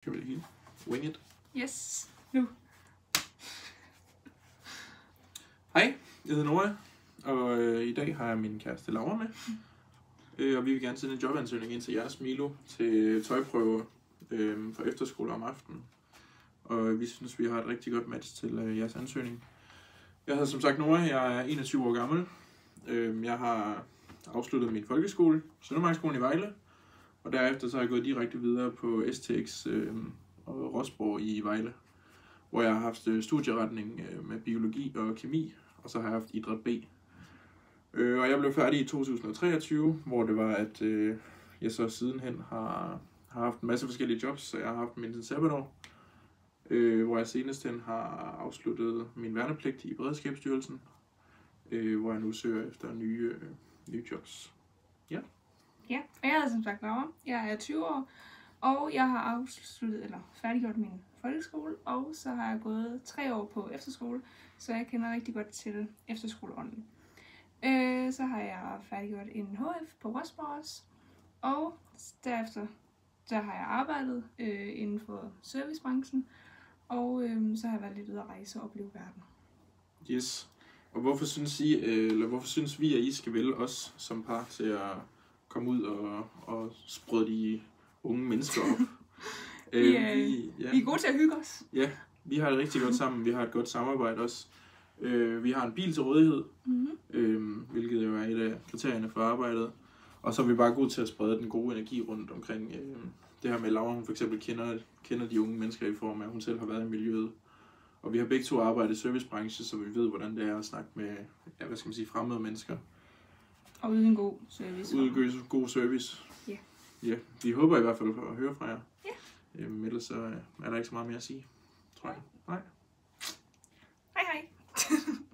Skal vi det hele? Wing it. Yes, nu. Hej, jeg hedder Nora, og i dag har jeg min kæreste Laura med. Og vi vil gerne sende en jobansøgning ind til jeres Milo til tøjprøve for efterskole om aftenen. Og vi synes, vi har et rigtig godt match til jeres ansøgning. Jeg hedder som sagt Nora, jeg er 21 år gammel. Jeg har afsluttet min folkeskole, Søndermarksskolen i Vejle. Og derefter så har jeg gået direkte videre på STX og Rosborg i Vejle, hvor jeg har haft studieretning med biologi og kemi, og så har jeg haft idræt B. Og jeg blev færdig i 2023, hvor det var, at jeg så sidenhen har haft en masse forskellige jobs, så jeg har haft min sabbatår, hvor jeg senest hen har afsluttet min værnepligt i Beredskabsstyrelsen, hvor jeg nu søger efter nye jobs. Ja. Ja, og jeg hedder som sagt Laura. Jeg er 20 år, og jeg har afsluttet eller færdiggjort min folkeskole, og så har jeg gået 3 år på efterskole, så jeg kender rigtig godt til efterskoleånden. Så har jeg færdiggjort en HF på Rosborg også, og derefter der har jeg arbejdet inden for servicebranchen, og så har jeg været lidt ude at rejse og opleve verden. Yes. Og hvorfor synes vi, at I skal vælge os som par til at komme ud og sprøde de unge mennesker op? Vi er gode til at hygge os. Ja, vi har det rigtig godt sammen. Vi har et godt samarbejde også. Vi har en bil til rådighed, hvilket jo er et af kriterierne for arbejdet. Og så er vi bare gode til at sprede den gode energi rundt omkring det her med Laura. Hun for eksempel kender de unge mennesker i form af, at hun selv har været i miljøet. Og vi har begge to arbejdet i servicebranchen, så vi ved, hvordan det er at snakke med fremmede mennesker. Og uden god service. Uden god service. Ja. Ja, vi håber i hvert fald at høre fra jer. Ja. Ellers så er der ikke så meget mere at sige, tror jeg.